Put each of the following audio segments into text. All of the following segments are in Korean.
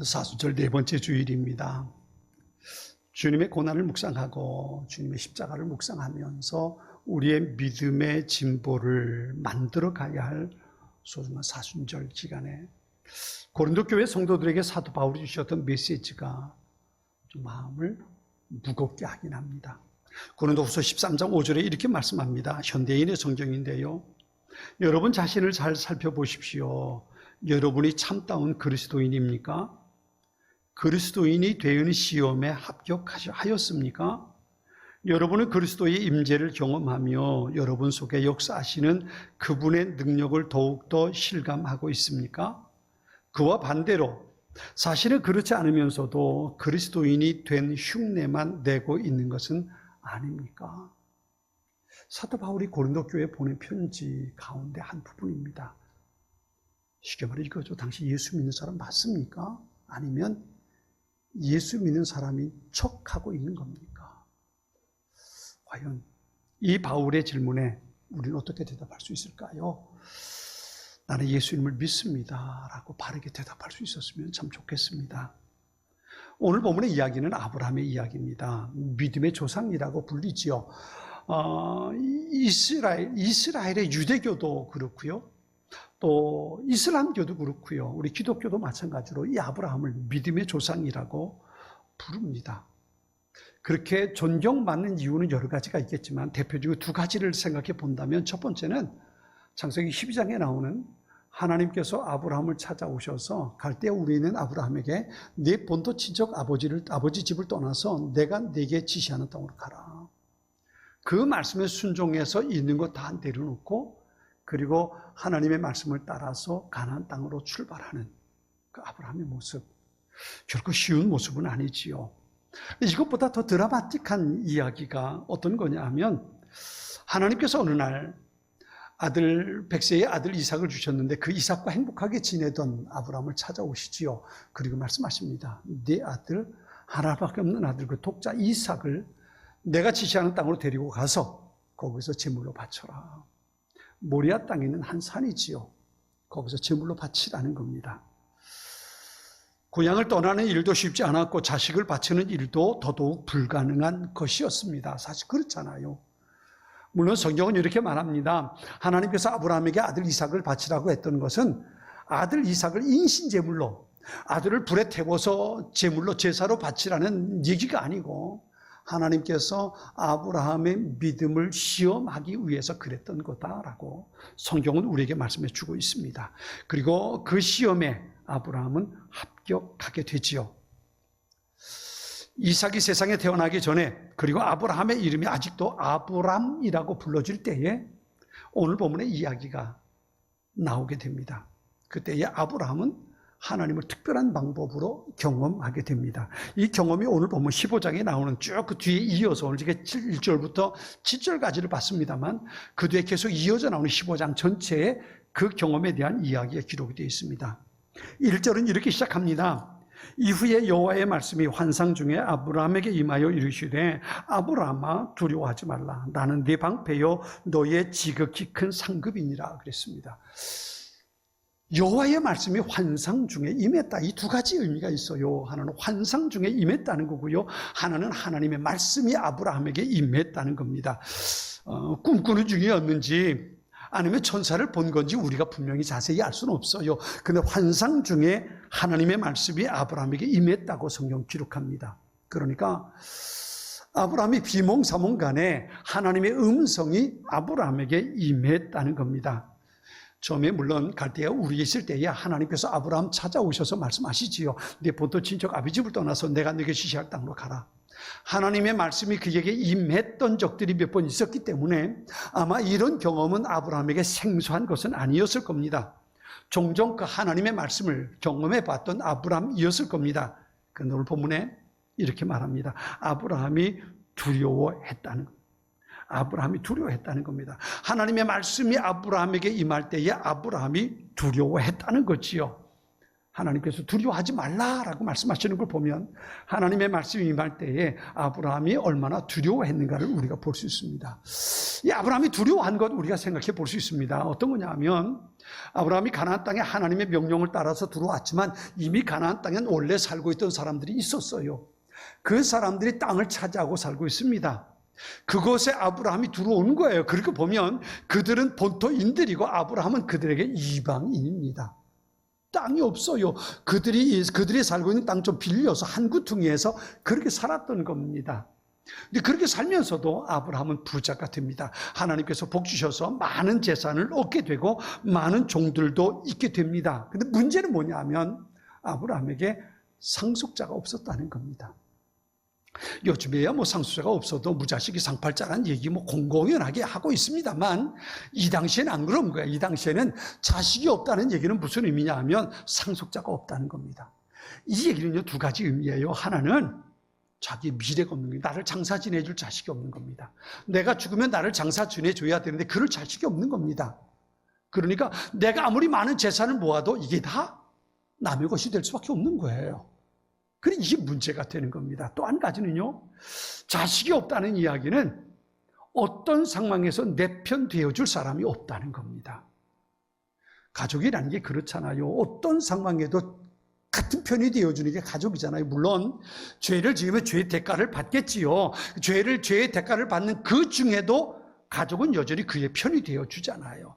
사순절 네 번째 주일입니다. 주님의 고난을 묵상하고 주님의 십자가를 묵상하면서 우리의 믿음의 진보를 만들어 가야 할 소중한 사순절 기간에 고린도 교회 성도들에게 사도 바울이 주셨던 메시지가 좀 마음을 무겁게 하긴 합니다. 고린도후서 13장 5절에 이렇게 말씀합니다. 현대인의 성경인데요. 여러분 자신을 잘 살펴보십시오. 여러분이 참다운 그리스도인입니까? 그리스도인이 되는 시험에 합격하였습니까? 여러분은 그리스도의 임재를 경험하며 여러분 속에 역사하시는 그분의 능력을 더욱더 실감하고 있습니까? 그와 반대로 사실은 그렇지 않으면서도 그리스도인이 된 흉내만 내고 있는 것은 아닙니까? 사도 바울이 고린도 교회에 보낸 편지 가운데 한 부분입니다. 쉽게 말해 이거죠. 당신 예수 믿는 사람 맞습니까? 아니면 예수 믿는 사람인 척하고 있는 겁니까? 과연 이 바울의 질문에 우리는 어떻게 대답할 수 있을까요? 나는 예수님을 믿습니다 라고 바르게 대답할 수 있었으면 참 좋겠습니다. 오늘 본문의 이야기는 아브라함의 이야기입니다. 믿음의 조상이라고 불리지요. 이스라엘의 유대교도 그렇고요. 또 이슬람교도 그렇고요. 우리 기독교도 마찬가지로 이 아브라함을 믿음의 조상이라고 부릅니다. 그렇게 존경받는 이유는 여러 가지가 있겠지만 대표적으로 두 가지를 생각해 본다면 첫 번째는 창세기 12장에 나오는 하나님께서 아브라함을 찾아오셔서 갈대아 우리에 있는 아브라함에게 네 본토 친척 아버지 집을 떠나서 내가 네게 지시하는 땅으로 가라. 그 말씀에 순종해서 있는 거 다 내려놓고 그리고 하나님의 말씀을 따라서 가나안 땅으로 출발하는 그 아브라함의 모습, 결코 쉬운 모습은 아니지요. 이것보다 더 드라마틱한 이야기가 어떤 거냐 하면 하나님께서 어느 날 백세의 아들 이삭을 주셨는데 그 이삭과 행복하게 지내던 아브라함을 찾아오시지요. 그리고 말씀하십니다. 네 아들, 하나밖에 없는 아들 그 독자 이삭을 내가 지시하는 땅으로 데리고 가서 거기서 제물로 바쳐라. 모리아 땅에 있는 한 산이지요. 거기서 제물로 바치라는 겁니다. 고향을 떠나는 일도 쉽지 않았고 자식을 바치는 일도 더더욱 불가능한 것이었습니다. 사실 그렇잖아요. 물론 성경은 이렇게 말합니다. 하나님께서 아브라함에게 아들 이삭을 바치라고 했던 것은 아들 이삭을 인신제물로 아들을 불에 태워서 제물로 제사로 바치라는 얘기가 아니고 하나님께서 아브라함의 믿음을 시험하기 위해서 그랬던 거다라고 성경은 우리에게 말씀해 주고 있습니다. 그리고 그 시험에 아브라함은 합격하게 되지요. 이삭이 세상에 태어나기 전에 그리고 아브라함의 이름이 아직도 아브람이라고 불러질 때에 오늘 본문의 이야기가 나오게 됩니다. 그때에 아브라함은 하나님을 특별한 방법으로 경험하게 됩니다. 이 경험이 오늘 보면 15장에 나오는 쭉 그 뒤에 이어서 오늘 제가 1절부터 7절까지를 봤습니다만 그 뒤에 계속 이어져 나오는 15장 전체에 그 경험에 대한 이야기가 기록이 되어 있습니다. 1절은 이렇게 시작합니다. 이후에 여호와의 말씀이 환상 중에 아브라함에게 임하여 이르시되 아브라함아 두려워하지 말라. 나는 네 방패요 너의 지극히 큰 상급이니라 그랬습니다. 여호와의 말씀이 환상 중에 임했다. 이 두 가지 의미가 있어요. 하나는 환상 중에 임했다는 거고요. 하나는 하나님의 말씀이 아브라함에게 임했다는 겁니다. 꿈꾸는 중이었는지 아니면 천사를 본 건지 우리가 분명히 자세히 알 수는 없어요. 그런데 환상 중에 하나님의 말씀이 아브라함에게 임했다고 성경 기록합니다. 그러니까 아브라함이 비몽사몽간에 하나님의 음성이 아브라함에게 임했다는 겁니다. 처음에 물론 갈대아 우리에 있을 때에 하나님께서 아브라함 찾아오셔서 말씀하시지요. 네 본토 친척 아비 집을 떠나서 내가 네게 지시할 땅으로 가라. 하나님의 말씀이 그에게 임했던 적들이 몇 번 있었기 때문에 아마 이런 경험은 아브라함에게 생소한 것은 아니었을 겁니다. 종종 그 하나님의 말씀을 경험해 봤던 아브라함이었을 겁니다. 그런데 오늘 본문에 이렇게 말합니다. 아브라함이 두려워했다는 것. 아브라함이 두려워했다는 겁니다. 하나님의 말씀이 아브라함에게 임할 때에 아브라함이 두려워했다는 거지요. 하나님께서 두려워하지 말라라고 말씀하시는 걸 보면 하나님의 말씀이 임할 때에 아브라함이 얼마나 두려워했는가를 우리가 볼 수 있습니다. 이 아브라함이 두려워한 것 우리가 생각해 볼 수 있습니다. 어떤 거냐면 아브라함이 가나안 땅에 하나님의 명령을 따라서 들어왔지만 이미 가나안 땅엔 원래 살고 있던 사람들이 있었어요. 그 사람들이 땅을 차지하고 살고 있습니다. 그곳에 아브라함이 들어오는 거예요. 그렇게 보면 그들은 본토인들이고 아브라함은 그들에게 이방인입니다. 땅이 없어요. 그들이 살고 있는 땅 좀 빌려서 한 구퉁이에서 그렇게 살았던 겁니다. 근데 그렇게 살면서도 아브라함은 부자가 됩니다. 하나님께서 복 주셔서 많은 재산을 얻게 되고 많은 종들도 있게 됩니다. 근데 문제는 뭐냐면 아브라함에게 상속자가 없었다는 겁니다. 요즘에야 상속자가 없어도 무자식이 상팔자라는 얘기 공공연하게 하고 있습니다만 이 당시에는 안 그런 거예요. 이 당시에는 자식이 없다는 얘기는 무슨 의미냐 하면 상속자가 없다는 겁니다. 이 얘기는요, 두 가지 의미예요. 하나는 자기 미래가 없는 거예요. 나를 장사 지내줄 자식이 없는 겁니다. 내가 죽으면 나를 장사 지내줘야 되는데 그럴 자식이 없는 겁니다. 그러니까 내가 아무리 많은 재산을 모아도 이게 다 남의 것이 될 수밖에 없는 거예요. 그래, 이게 문제가 되는 겁니다. 또 한 가지는요, 자식이 없다는 이야기는 어떤 상황에서 내 편 되어줄 사람이 없다는 겁니다. 가족이라는 게 그렇잖아요. 어떤 상황에도 같은 편이 되어주는 게 가족이잖아요. 물론 죄를 지으면 죄의 대가를 받겠지요. 죄의 대가를 받는 그 중에도 가족은 여전히 그의 편이 되어주잖아요.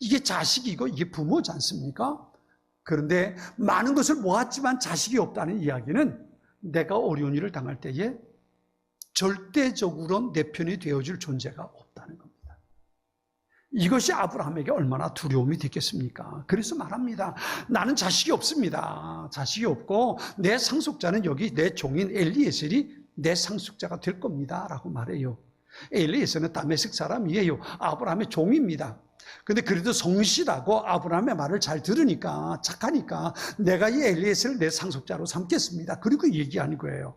이게 자식이고 이게 부모지 않습니까? 그런데 많은 것을 모았지만 자식이 없다는 이야기는 내가 어려운 일을 당할 때에 절대적으로 내 편이 되어줄 존재가 없다는 겁니다. 이것이 아브라함에게 얼마나 두려움이 됐겠습니까? 그래서 말합니다. 나는 자식이 없습니다. 자식이 없고 내 상속자는 여기 내 종인 엘리에셀이 내 상속자가 될 겁니다. 라고 말해요. 엘리에셀은 다메섹 사람이에요. 아브라함의 종입니다. 근데 그래도 성실하고 아브라함의 말을 잘 들으니까 착하니까 내가 이 엘리에셀을 내 상속자로 삼겠습니다. 그리고 얘기하는 거예요.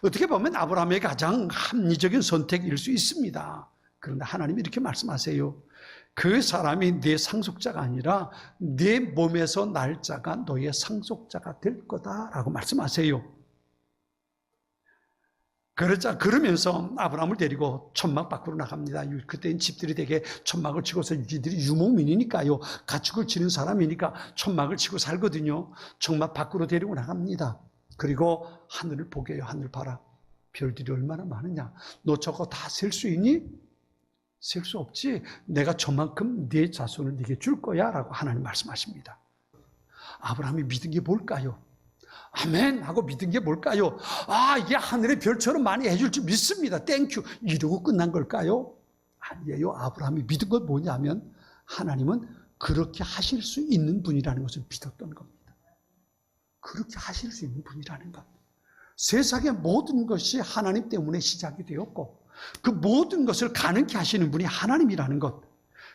어떻게 보면 아브라함의 가장 합리적인 선택일 수 있습니다. 그런데 하나님이 이렇게 말씀하세요. 그 사람이 내 상속자가 아니라 내 몸에서 날 자가 너의 상속자가 될 거다라고 말씀하세요. 그러면서 아브라함을 데리고 천막 밖으로 나갑니다. 그때는 집들이 되게 천막을 치고서 이들이 유목민이니까요. 가축을 치는 사람이니까 천막을 치고 살거든요. 천막 밖으로 데리고 나갑니다. 그리고 하늘을 보게 해요. 하늘 봐라. 별들이 얼마나 많으냐. 너 저거 다 셀 수 있니? 셀 수 없지. 내가 저만큼 네 자손을 네게 줄 거야 라고 하나님 말씀하십니다. 아브라함이 믿은 게 뭘까요? 아멘 하고 믿은 게 뭘까요? 이게 하늘의 별처럼 많이 해줄 줄 믿습니다. 땡큐 이러고 끝난 걸까요? 아니에요. 아브라함이 믿은 건 뭐냐면 하나님은 그렇게 하실 수 있는 분이라는 것을 믿었던 겁니다. 그렇게 하실 수 있는 분이라는 것. 세상의 모든 것이 하나님 때문에 시작이 되었고 그 모든 것을 가능케 하시는 분이 하나님이라는 것.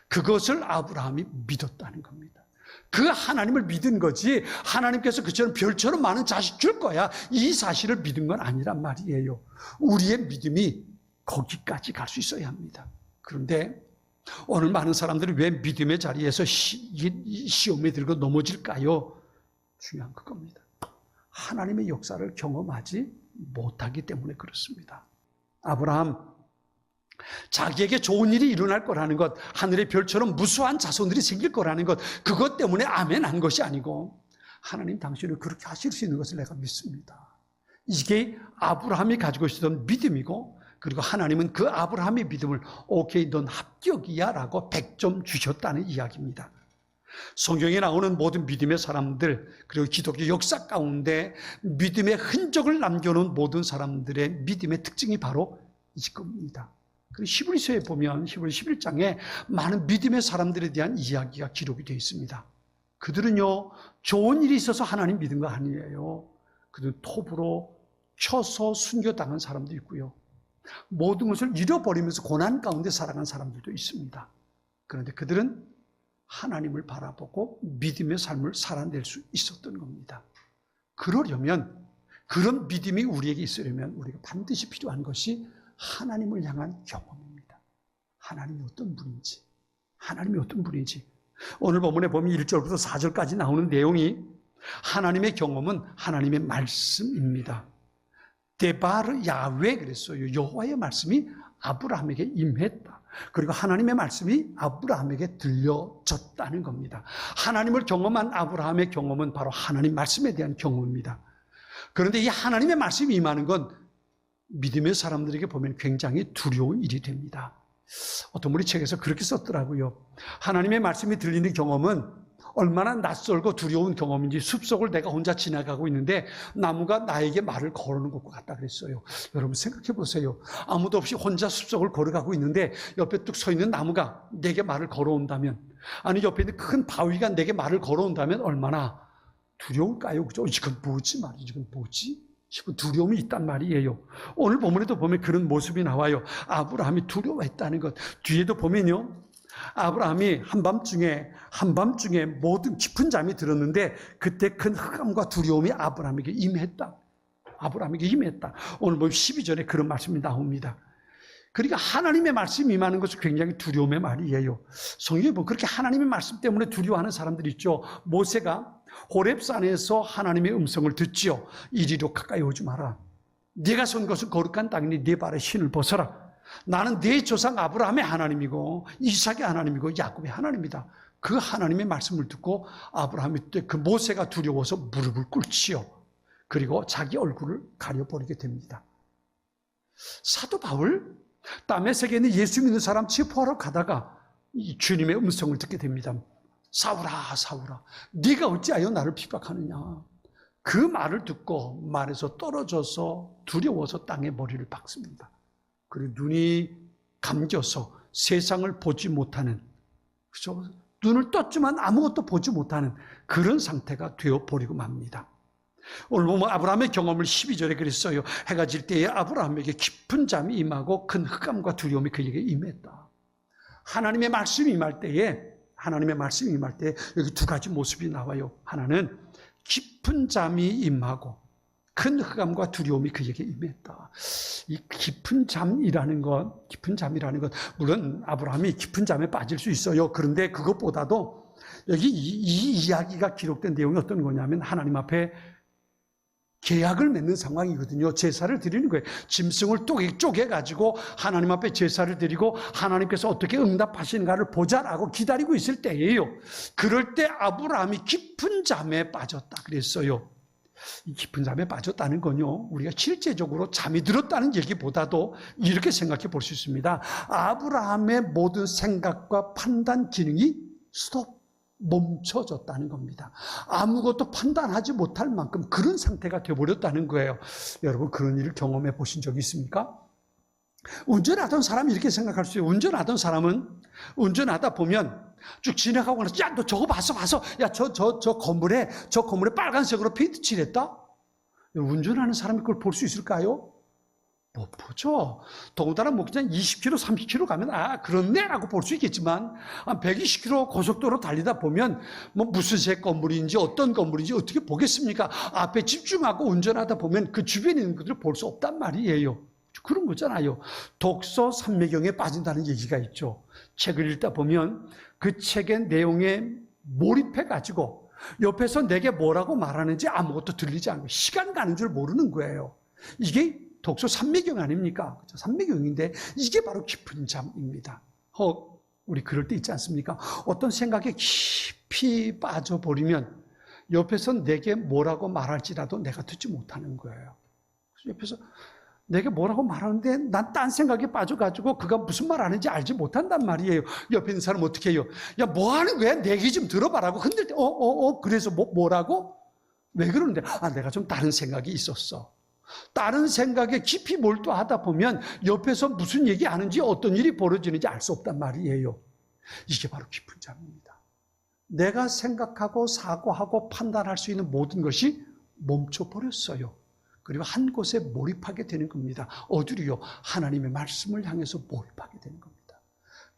그것을 아브라함이 믿었다는 겁니다. 그 하나님을 믿은 거지 하나님께서 그처럼 별처럼 많은 자식 줄 거야 이 사실을 믿은 건 아니란 말이에요. 우리의 믿음이 거기까지 갈 수 있어야 합니다. 그런데 오늘 많은 사람들이 왜 믿음의 자리에서 시험에 들고 넘어질까요? 중요한 그겁니다. 하나님의 역사를 경험하지 못하기 때문에 그렇습니다. 아브라함 자기에게 좋은 일이 일어날 거라는 것, 하늘의 별처럼 무수한 자손들이 생길 거라는 것, 그것 때문에 아멘 한 것이 아니고 하나님 당신을 그렇게 하실 수 있는 것을 내가 믿습니다. 이게 아브라함이 가지고 있었던 믿음이고 그리고 하나님은 그 아브라함의 믿음을 오케이 넌 합격이야 라고 100점 주셨다는 이야기입니다. 성경에 나오는 모든 믿음의 사람들 그리고 기독교 역사 가운데 믿음의 흔적을 남겨놓은 모든 사람들의 믿음의 특징이 바로 이겁니다. 그리고 히브리서에 보면 히브리 11장에 많은 믿음의 사람들에 대한 이야기가 기록이 되어 있습니다. 그들은요 좋은 일이 있어서 하나님 믿은 거 아니에요. 그들은 톱으로 쳐서 순교당한 사람도 있고요. 모든 것을 잃어버리면서 고난 가운데 살아간 사람들도 있습니다. 그런데 그들은 하나님을 바라보고 믿음의 삶을 살아낼 수 있었던 겁니다. 그러려면 그런 믿음이 우리에게 있으려면 우리가 반드시 필요한 것이 하나님을 향한 경험입니다. 하나님이 어떤 분인지, 하나님이 어떤 분인지. 오늘 본문에 보면 1절부터 4절까지 나오는 내용이 하나님의 경험은 하나님의 말씀입니다. 데바르 야훼 그랬어요. 여호와의 말씀이 아브라함에게 임했다. 그리고 하나님의 말씀이 아브라함에게 들려졌다는 겁니다. 하나님을 경험한 아브라함의 경험은 바로 하나님 말씀에 대한 경험입니다. 그런데 이 하나님의 말씀이 임하는 건 믿음의 사람들에게 보면 굉장히 두려운 일이 됩니다. 어떤 분이 책에서 그렇게 썼더라고요. 하나님의 말씀이 들리는 경험은 얼마나 낯설고 두려운 경험인지 숲속을 내가 혼자 지나가고 있는데 나무가 나에게 말을 걸어오는 것과 같다 그랬어요. 여러분 생각해 보세요. 아무도 없이 혼자 숲속을 걸어가고 있는데 옆에 뚝 서 있는 나무가 내게 말을 걸어온다면, 아니 옆에 있는 큰 바위가 내게 말을 걸어온다면 얼마나 두려울까요? 그죠? 이건 뭐지 말이지? 이건 뭐지? 싶은 두려움이 있단 말이에요. 오늘 본문에도 보면 그런 모습이 나와요. 아브라함이 두려워했다는 것. 뒤에도 보면요. 아브라함이 한밤중에 모든 깊은 잠이 들었는데 그때 큰 흑암과 두려움이 아브라함에게 임했다. 아브라함에게 임했다. 오늘 보면 12절에 그런 말씀이 나옵니다. 그러니까 하나님의 말씀이 임하는 것은 굉장히 두려움의 말이에요. 성경에 보면 그렇게 하나님의 말씀 때문에 두려워하는 사람들이 있죠. 모세가 호렙산에서 하나님의 음성을 듣지요. 이리로 가까이 오지 마라. 네가 선 것은 거룩한 땅이니 네 발에 신을 벗어라. 나는 네 조상 아브라함의 하나님이고 이삭의 하나님이고 야곱의 하나님이다. 그 하나님의 말씀을 듣고 아브라함이 그 모세가 두려워서 무릎을 꿇지요. 그리고 자기 얼굴을 가려버리게 됩니다. 사도 바울 다메섹에 있는 예수 믿는 사람 체포하러 가다가 이 주님의 음성을 듣게 됩니다. 사울아 사울아 네가 어찌하여 나를 핍박하느냐. 그 말을 듣고 말에서 떨어져서 두려워서 땅에 머리를 박습니다. 그리고 눈이 감겨서 세상을 보지 못하는, 그렇죠? 눈을 떴지만 아무것도 보지 못하는 그런 상태가 되어버리고 맙니다. 오늘 보면 아브라함의 경험을 12절에 그랬어요. 해가 질 때에 아브라함에게 깊은 잠이 임하고 큰 흑암과 두려움이 그에게 임했다. 하나님의 말씀이 임할 때에 여기 두 가지 모습이 나와요. 하나는 깊은 잠이 임하고 큰 흑암과 두려움이 그에게 임했다. 이 깊은 잠이라는 것, 물론 아브라함이 깊은 잠에 빠질 수 있어요. 그런데 그것보다도 여기 이 이야기가 기록된 내용이 어떤 거냐면 하나님 앞에 계약을 맺는 상황이거든요. 제사를 드리는 거예요. 짐승을 쪼개가지고 하나님 앞에 제사를 드리고 하나님께서 어떻게 응답하시는가를 보자라고 기다리고 있을 때예요. 그럴 때 아브라함이 깊은 잠에 빠졌다 그랬어요. 이 깊은 잠에 빠졌다는 건요, 우리가 실제적으로 잠이 들었다는 얘기보다도 이렇게 생각해 볼 수 있습니다. 아브라함의 모든 생각과 판단 기능이 멈춰졌다는 겁니다. 아무것도 판단하지 못할 만큼 그런 상태가 되어버렸다는 거예요. 여러분 그런 일을 경험해 보신 적이 있습니까? 운전하던 사람이 이렇게 생각할 수 있어요. 운전하던 사람은 운전하다 보면 쭉 지나가고 나서 야, 너 저거 봤어? 야, 저 건물에 빨간색으로 페인트 칠했다? 운전하는 사람이 그걸 볼 수 있을까요? 못 보죠. 더군다나 뭐 그냥 20km, 30km 가면 그렇네 라고 볼 수 있겠지만 120km 고속도로 달리다 보면 뭐 무슨 색 건물인지 어떤 건물인지 어떻게 보겠습니까? 앞에 집중하고 운전하다 보면 그 주변에 있는 것들을 볼 수 없단 말이에요. 그런 거잖아요. 독서 삼매경에 빠진다는 얘기가 있죠. 책을 읽다 보면 그 책의 내용에 몰입해가지고 옆에서 내게 뭐라고 말하는지 아무것도 들리지 않고 시간 가는 줄 모르는 거예요. 이게 독서 삼매경 아닙니까? 그렇죠? 삼매경인데 이게 바로 깊은 잠입니다. 우리 그럴 때 있지 않습니까? 어떤 생각에 깊이 빠져버리면 옆에서 내게 뭐라고 말할지라도 내가 듣지 못하는 거예요. 옆에서 내게 뭐라고 말하는데 난 딴 생각에 빠져가지고 그가 무슨 말 하는지 알지 못한단 말이에요. 옆에 있는 사람은 어떻게 해요? 야, 뭐 하는 거야? 내 얘기 좀 들어봐라고 흔들 때 그래서 뭐라고? 왜 그러는데? 내가 좀 다른 생각이 있었어. 다른 생각에 깊이 몰두하다 보면 옆에서 무슨 얘기하는지 어떤 일이 벌어지는지 알 수 없단 말이에요. 이게 바로 깊은 잠입니다. 내가 생각하고 사고하고 판단할 수 있는 모든 것이 멈춰버렸어요. 그리고 한 곳에 몰입하게 되는 겁니다. 어디로요? 하나님의 말씀을 향해서 몰입하게 되는 겁니다.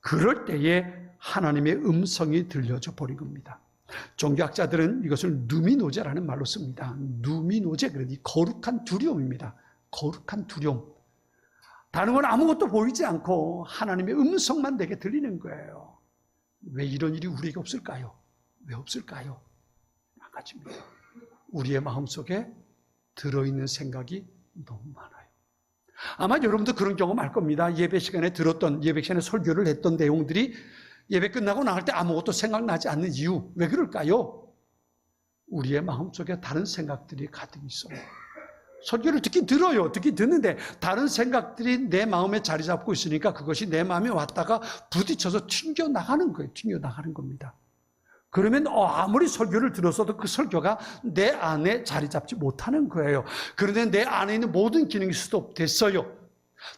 그럴 때에 하나님의 음성이 들려져 버린 겁니다. 종교학자들은 이것을 누미노제라는 말로 씁니다. 누미노제, 그러니 거룩한 두려움입니다. 거룩한 두려움. 다른 건 아무것도 보이지 않고 하나님의 음성만 내게 들리는 거예요. 왜 이런 일이 우리에게 없을까요? 왜 없을까요? 한 가지입니다. 우리의 마음속에 들어있는 생각이 너무 많아요. 아마 여러분도 그런 경험 알 겁니다. 예배 시간에 설교를 했던 내용들이 예배 끝나고 나갈 때 아무것도 생각나지 않는 이유, 왜 그럴까요? 우리의 마음속에 다른 생각들이 가득 있어요. 설교를 듣긴 듣는데 다른 생각들이 내 마음에 자리 잡고 있으니까 그것이 내 마음에 왔다가 부딪혀서 튕겨나가는 거예요. 튕겨나가는 겁니다. 그러면 아무리 설교를 들었어도 그 설교가 내 안에 자리 잡지 못하는 거예요. 그런데 내 안에 있는 모든 기능이 스톱됐어요.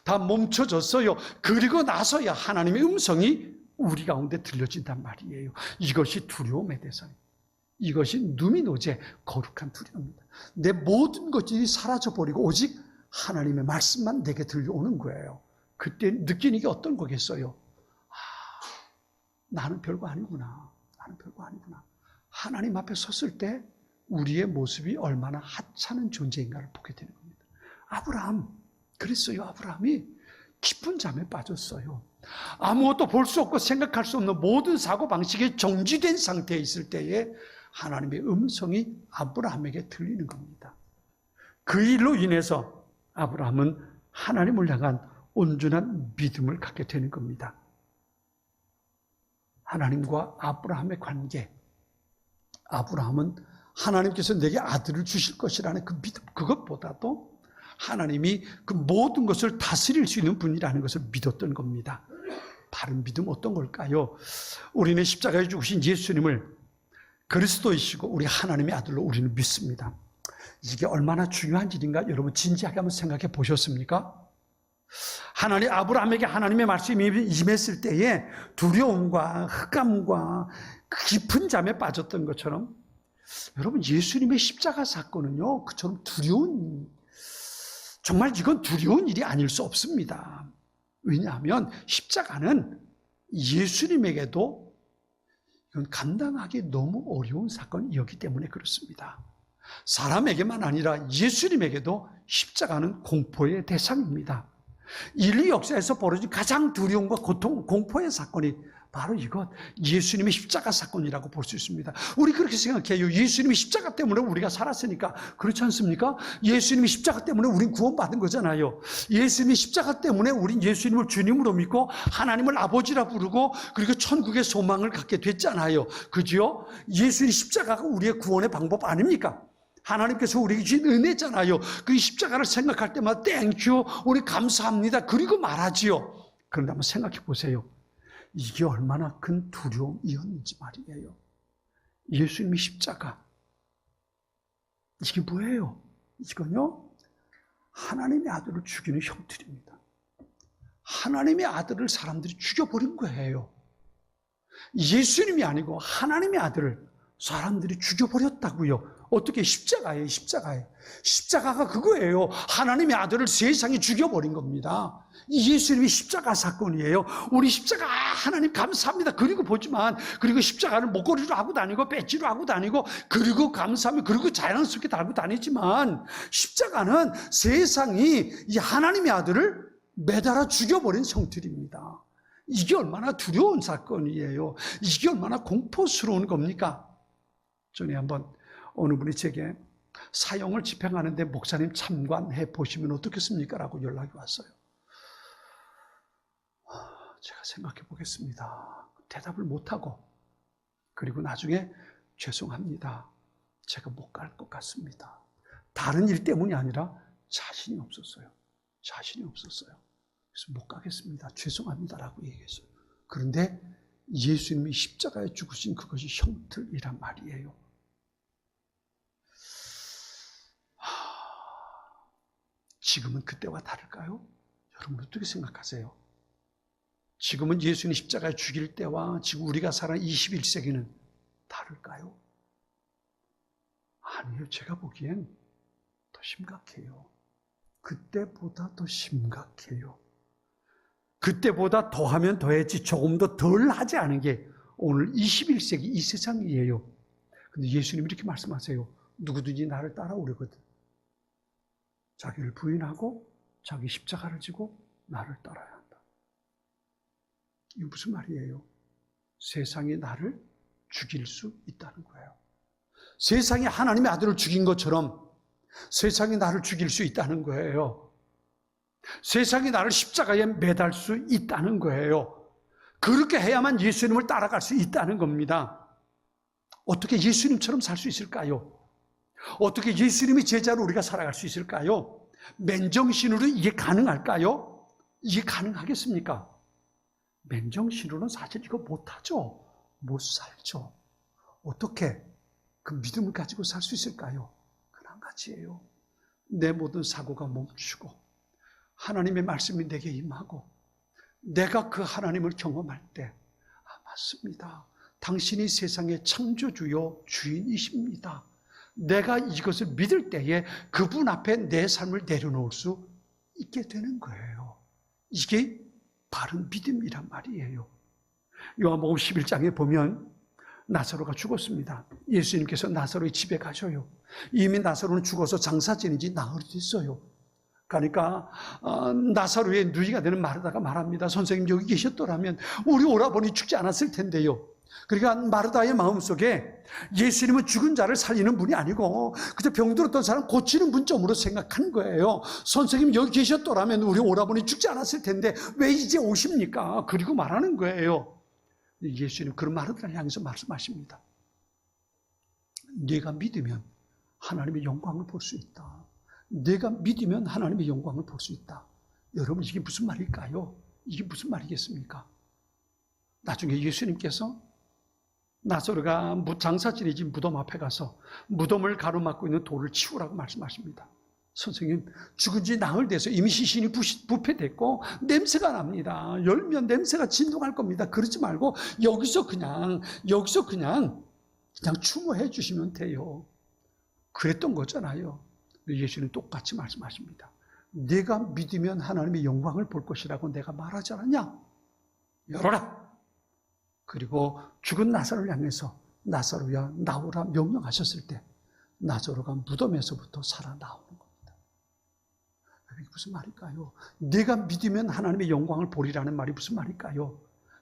다 멈춰졌어요. 그리고 나서야 하나님의 음성이 우리 가운데 들려진단 말이에요. 이것이 두려움의 대상이에요. 이것이 누미노제 거룩한 두려움입니다. 내 모든 것들이 사라져버리고 오직 하나님의 말씀만 내게 들려오는 거예요. 그때 느끼는 게 어떤 거겠어요? 나는 별거 아니구나. 나는 별거 아니구나. 하나님 앞에 섰을 때 우리의 모습이 얼마나 하찮은 존재인가를 보게 되는 겁니다. 아브라함, 그랬어요. 아브라함이 깊은 잠에 빠졌어요. 아무것도 볼 수 없고 생각할 수 없는 모든 사고방식이 정지된 상태에 있을 때에 하나님의 음성이 아브라함에게 들리는 겁니다. 그 일로 인해서 아브라함은 하나님을 향한 온전한 믿음을 갖게 되는 겁니다. 하나님과 아브라함의 관계, 아브라함은 하나님께서 내게 아들을 주실 것이라는 그 믿음, 그것보다도 하나님이 그 모든 것을 다스릴 수 있는 분이라는 것을 믿었던 겁니다. 바른 믿음 어떤 걸까요? 우리는 십자가에 죽으신 예수님을 그리스도이시고 우리 하나님의 아들로 우리는 믿습니다. 이게 얼마나 중요한 일인가 여러분 진지하게 한번 생각해 보셨습니까? 아브라함에게 하나님의 말씀이 임했을 때에 두려움과 흑암과 깊은 잠에 빠졌던 것처럼 여러분 예수님의 십자가 사건은요 그처럼 정말 이건 두려운 일이 아닐 수 없습니다. 왜냐하면 십자가는 예수님에게도 이건 감당하기 너무 어려운 사건이었기 때문에 그렇습니다. 사람에게만 아니라 예수님에게도 십자가는 공포의 대상입니다. 인류 역사에서 벌어진 가장 두려움과 고통, 공포의 사건이 바로 이것 예수님의 십자가 사건이라고 볼 수 있습니다. 우리 그렇게 생각해요. 예수님의 십자가 때문에 우리가 살았으니까. 그렇지 않습니까? 예수님의 십자가 때문에 우린 구원받은 거잖아요. 예수님의 십자가 때문에 우린 예수님을 주님으로 믿고 하나님을 아버지라 부르고 그리고 천국의 소망을 갖게 됐잖아요. 그죠? 예수님의 십자가가 우리의 구원의 방법 아닙니까? 하나님께서 우리에게 주신 은혜잖아요. 그 십자가를 생각할 때마다 땡큐 우리 감사합니다. 그리고 말하지요. 그런데 한번 생각해 보세요. 이게 얼마나 큰 두려움이었는지 말이에요. 예수님의 십자가. 이게 뭐예요? 이건요, 하나님의 아들을 죽이는 형틀입니다. 하나님의 아들을 사람들이 죽여버린 거예요. 예수님이 아니고 하나님의 아들을 사람들이 죽여버렸다고요. 어떻게? 십자가예요. 십자가가 그거예요. 하나님의 아들을 세상이 죽여버린 겁니다. 예수님이 십자가 사건이에요. 우리 십자가 하나님 감사합니다. 그리고 보지만 그리고 십자가를 목걸이로 하고 다니고 배지로 하고 다니고 그리고 감사하며 그리고 자연스럽게 달고 다니지만 십자가는 세상이 이 하나님의 아들을 매달아 죽여버린 형틀입니다. 이게 얼마나 두려운 사건이에요. 이게 얼마나 공포스러운 겁니까? 전에 한번 어느 분이 제게 사형을 집행하는데 목사님 참관해 보시면 어떻겠습니까? 라고 연락이 왔어요. 제가 생각해 보겠습니다. 대답을 못하고 그리고 나중에 죄송합니다. 제가 못 갈 것 같습니다. 다른 일 때문이 아니라 자신이 없었어요. 그래서 못 가겠습니다. 죄송합니다라고 얘기했어요. 그런데 예수님이 십자가에 죽으신 그것이 형틀이란 말이에요. 지금은 그때와 다를까요? 여러분 어떻게 생각하세요? 지금은 예수님 십자가에 죽일 때와 지금 우리가 살아가는 21세기는 다를까요? 아니요. 제가 보기엔 더 심각해요. 그때보다 더 심각해요. 그때보다 더하면 더했지 조금 더 덜 하지 않은 게 오늘 21세기 이 세상이에요. 근데 예수님이 이렇게 말씀하세요. 누구든지 나를 따라오려거든 자기를 부인하고 자기 십자가를 지고 나를 따라야 한다. 이게 무슨 말이에요? 세상이 나를 죽일 수 있다는 거예요. 세상이 하나님의 아들을 죽인 것처럼 세상이 나를 죽일 수 있다는 거예요. 세상이 나를 십자가에 매달 수 있다는 거예요. 그렇게 해야만 예수님을 따라갈 수 있다는 겁니다. 어떻게 예수님처럼 살 수 있을까요? 어떻게 예수님의 제자로 우리가 살아갈 수 있을까요? 맨정신으로 이게 가능할까요? 이게 가능하겠습니까? 맨정신으로는 사실 이거 못하죠. 못 살죠. 어떻게 그 믿음을 가지고 살 수 있을까요? 그건 한 가지예요. 내 모든 사고가 멈추고 하나님의 말씀이 내게 임하고 내가 그 하나님을 경험할 때 맞습니다. 당신이 세상의 창조주요 주인이십니다. 내가 이것을 믿을 때에 그분 앞에 내 삶을 내려놓을 수 있게 되는 거예요. 이게 바른 믿음이란 말이에요. 요한복음 11장에 보면 나사로가 죽었습니다. 예수님께서 나사로의 집에 가셔요. 이미 나사로는 죽어서 장사 지낸 지 나흘이 됐어요. 그러니까 나사로의 누이가 되는 마르다가 말합니다. 선생님 여기 계셨더라면 우리 오라버니 죽지 않았을 텐데요. 그러니까 마르다의 마음속에 예수님은 죽은 자를 살리는 분이 아니고 그저 병들었던 사람 고치는 분점으로 생각한 거예요. 선생님 여기 계셨더라면 우리 오라버니 죽지 않았을 텐데 왜 이제 오십니까? 그리고 말하는 거예요. 예수님 그런 마르다를 향해서 말씀하십니다. 네가 믿으면 하나님의 영광을 볼 수 있다. 네가 믿으면 하나님의 영광을 볼 수 있다. 여러분 이게 무슨 말일까요? 이게 무슨 말이겠습니까? 나중에 예수님께서 나사로가 장사 지내지 무덤 앞에 가서 무덤을 가로막고 있는 돌을 치우라고 말씀하십니다. 선생님 죽은 지 나흘 돼서 이미 시신이 부패됐고 냄새가 납니다. 열면 냄새가 진동할 겁니다. 그러지 말고 여기서 그냥 추모해 주시면 돼요. 그랬던 거잖아요. 예수는 똑같이 말씀하십니다. 네가 믿으면 하나님의 영광을 볼 것이라고 내가 말하지 않았냐? 열어라. 그리고 죽은 나사로를 향해서 나사로야 나오라 명령하셨을 때 나사로가 무덤에서부터 살아나오는 겁니다. 이게 무슨 말일까요? 네가 믿으면 하나님의 영광을 보리라는 말이 무슨 말일까요?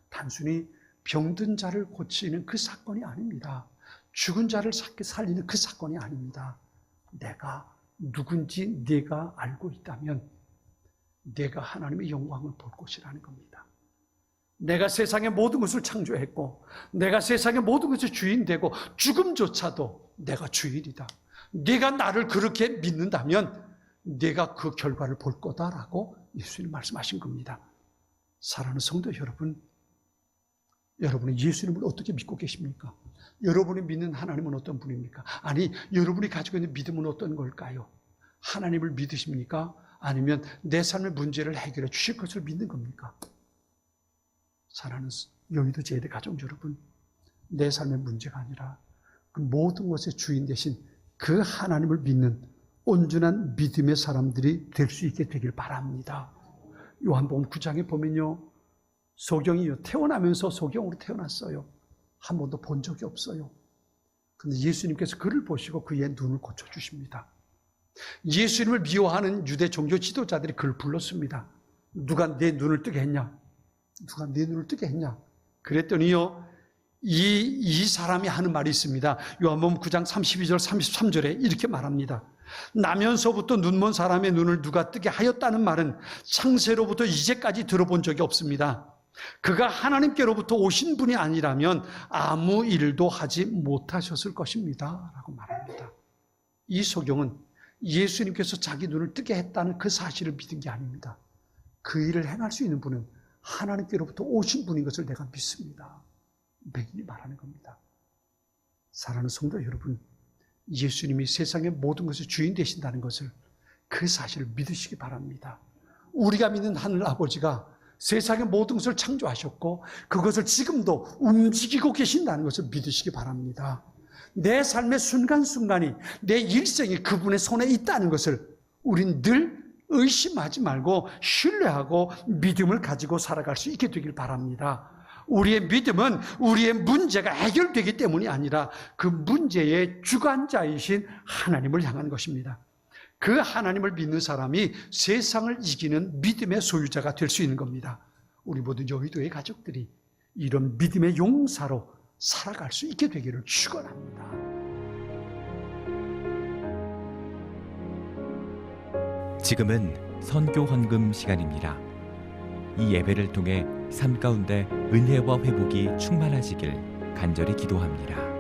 단순히 병든 자를 고치는 그 사건이 아닙니다. 죽은 자를 살리는 그 사건이 아닙니다. 내가 누군지 네가 알고 있다면 내가 하나님의 영광을 볼 것이라는 겁니다. 내가 세상의 모든 것을 창조했고 내가 세상의 모든 것의 주인되고 죽음조차도 내가 주인이다. 네가 나를 그렇게 믿는다면 내가 그 결과를 볼 거다라고 예수님 말씀하신 겁니다. 사랑하는 성도 여러분, 여러분은 예수님을 어떻게 믿고 계십니까? 여러분이 믿는 하나님은 어떤 분입니까? 아니, 여러분이 가지고 있는 믿음은 어떤 걸까요? 하나님을 믿으십니까? 아니면 내 삶의 문제를 해결해 주실 것을 믿는 겁니까? 사랑하는 여의도 제일의 가족 여러분, 내 삶의 문제가 아니라 그 모든 것의 주인 되신 그 하나님을 믿는 온전한 믿음의 사람들이 될 수 있게 되길 바랍니다. 요한복음 9장에 보면요, 소경이요, 태어나면서 소경으로 태어났어요. 한 번도 본 적이 없어요. 그런데 예수님께서 그를 보시고 그의 눈을 고쳐주십니다. 예수님을 미워하는 유대 종교 지도자들이 그를 불렀습니다. 누가 내 눈을 뜨게 했냐? 누가 내 눈을 뜨게 했냐? 그랬더니요, 이 사람이 하는 말이 있습니다. 요한복음 9장 32절 33절에 이렇게 말합니다. 나면서부터 눈먼 사람의 눈을 누가 뜨게 하였다는 말은 창세로부터 이제까지 들어본 적이 없습니다. 그가 하나님께로부터 오신 분이 아니라면 아무 일도 하지 못하셨을 것입니다 라고 말합니다. 이 소경은 예수님께서 자기 눈을 뜨게 했다는 그 사실을 믿은 게 아닙니다. 그 일을 행할 수 있는 분은 하나님께로부터 오신 분인 것을 내가 믿습니다. 매일이 말하는 겁니다. 사랑하는 성도 여러분, 예수님이 세상의 모든 것의 주인 되신다는 것을, 그 사실을 믿으시기 바랍니다. 우리가 믿는 하늘 아버지가 세상의 모든 것을 창조하셨고 그것을 지금도 움직이고 계신다는 것을 믿으시기 바랍니다. 내 삶의 순간순간이, 내 일생이 그분의 손에 있다는 것을 우린 늘 의심하지 말고 신뢰하고 믿음을 가지고 살아갈 수 있게 되길 바랍니다. 우리의 믿음은 우리의 문제가 해결되기 때문이 아니라 그 문제의 주관자이신 하나님을 향한 것입니다. 그 하나님을 믿는 사람이 세상을 이기는 믿음의 소유자가 될 수 있는 겁니다. 우리 모든 여의도의 가족들이 이런 믿음의 용사로 살아갈 수 있게 되기를 축원합니다. 지금은 선교 헌금 시간입니다. 이 예배를 통해 삶 가운데 은혜와 회복이 충만하시길 간절히 기도합니다.